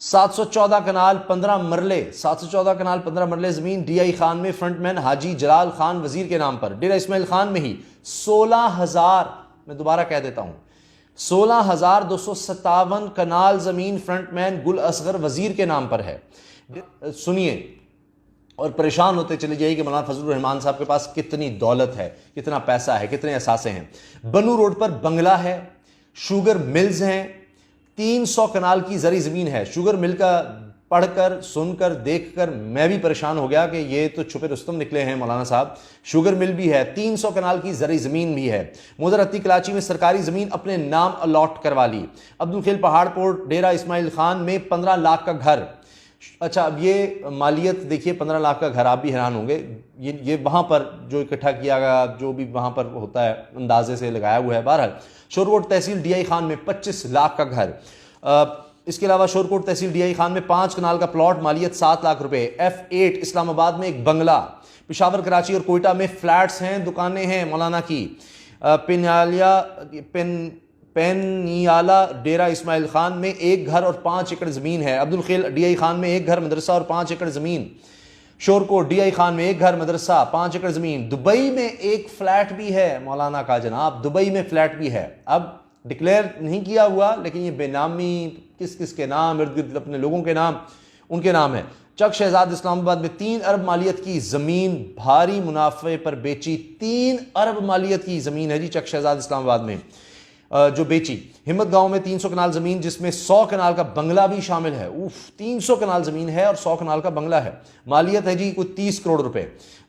714 कनाल 15 मरले 714 कनाल 15 मरले जमीन DI खान में फ्रंटमैन हाजी जलाल खान वजीर के नाम पर। डेरा इस्माइल खान में ही 16,000, मैं दोबारा कह देता हूं, 16,257 कनाल जमीन फ्रंटमैन गुल असगर वजीर के नाम पर है। सुनिए और परेशान होते चले जाइए कि मौलाना फजलुर रहमान साहब के पास कितनी दौलत है, कितना पैसा है, कितने असासे हैं। बनू रोड पर बंगला है, शुगर मिल्स हैं, 300 कनाल की जरी जमीन है। शुगर मिल का पढ़कर सुनकर देखकर मैं भी परेशान हो गया कि ये तो छुपे रुस्तम निकले हैं मौलाना साहब। शुगर मिल भी है, 300 कनाल की जरी जमीन भी है। मुदरती कराची में सरकारी जमीन अपने नाम अलॉट करवा ली। अब्दुल खेल पहाड़पुर डेरा इस्माइल खान में 15 लाख का घर। अच्छा, अब ये मालियत देखिए, 15 लाख का घर, आप भी हैरान होंगे। ये वहाँ पर जो इकट्ठा किया गया, जो भी वहाँ पर होता है अंदाजे से लगाया हुआ है। बहरहाल शोरकोट तहसील DI खान में 25 लाख का घर। इसके अलावा शोरकोट तहसील DI खान में 5 कनाल का प्लॉट, मालियत 7 लाख रुपए। F8 इस्लामाबाद में एक बंगला। पेशावर, कराची और कोयटा में फ्लैट्स हैं, दुकानें हैं मौलाना की। पेनियाला डेरा इस्माइल खान में 1 घर और 5 एकड़ ज़मीन है। अब्दुल खेल DI खान में 1 घर, मदरसा और 5 एकड़ ज़मीन। शोरकोट DI खान में 1 घर, मदरसा, 5 एकड़ ज़मीन। दुबई में एक फ्लैट भी है मौलाना का जनाब, दुबई में फ्लैट भी है। अब डिक्लेयर नहीं किया हुआ, लेकिन ये बेनामी किस किस के नाम, इर्द गिर्द अपने लोगों के नाम, उनके नाम है। चक शहजाद इस्लामाबाद में 3 अरब मालियत की ज़मीन भारी मुनाफे पर बेची। 3 अरब मालियत की ज़मीन है जी चक शहजाद इस्लामाबाद में जो बेची। हिम्मत गांव में 300 कनाल जमीन, जिसमें 100 कनाल का बंगला भी शामिल है। उफ, 300 कनाल जमीन है और 100 कनाल का बंगला है। मालियत है जी कुछ 30 करोड़ रुपए।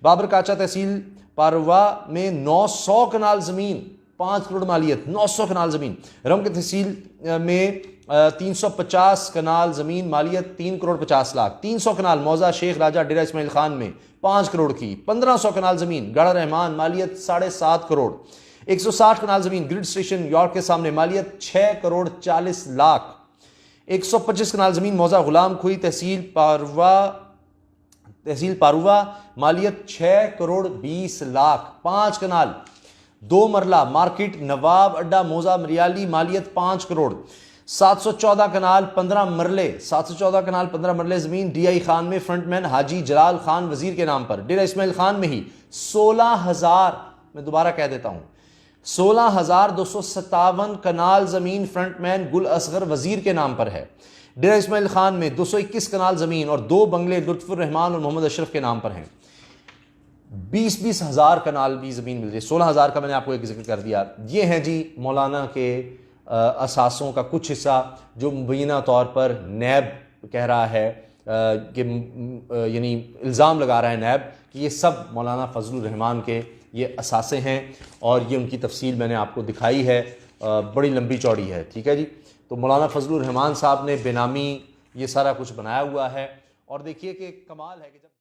बाबर काचा तहसील पारवा में 900 कनाल जमीन, 5 करोड़ मालियत, 900 कनाल जमीन। रम के तहसील में 350 कनाल जमीन, मालियत 3 करोड़ 50 लाख। 300 कनाल मौजा शेख राजा डेरा इस्माइल खान में 5 करोड़ की। 1500 कनाल जमीन गढ़ रहमान, मालियत 7.5 करोड़। 160 कनाल जमीन ग्रिड स्टेशन यॉर्क के सामने, मालियत 6 करोड़ 40 लाख। 125 कनाल जमीन मौजा गुलाम खुई तहसील पारुवा, मालियत 6 करोड़ 20 लाख। 5 कनाल 2 मरला मार्केट नवाब अड्डा मौजा मरियाली, मालियत 5 करोड़। 714 कनाल 15 मरले 714 कनाल 15 मरले जमीन DI खान में फ्रंटमैन हाजी जलाल खान वजीर के नाम पर। डेरा इस्माइल खान में ही 16,000, मैं दोबारा कह देता हूं, 16,257 कनाल जमीन फ्रंटमैन गुल असगर वजीर के नाम पर है। डेरा इस्माइल खान में 221 कनाल जमीन और 2 बंगले लुत्फुर रहमान और मोहम्मद अशरफ के नाम पर हैं। 20-20 हजार कनाल भी जमीन मिल रही है। 16,000 का मैंने आपको एक जिक्र कर दिया। ये हैं जी मौलाना के असासों का कुछ हिस्सा जो मुबैना तौर पर नैब कह रहा है कि यानी इल्ज़ाम लगा रहा है नैब कि ये सब मौलाना फजलुर रहमान के ये असासे हैं, और ये उनकी तफसील मैंने आपको दिखाई है, बड़ी लंबी चौड़ी है। ठीक है जी। तो मौलाना फजलुर रहमान साहब ने बेनामी ये सारा कुछ बनाया हुआ है, और देखिए कि कमाल है कि जब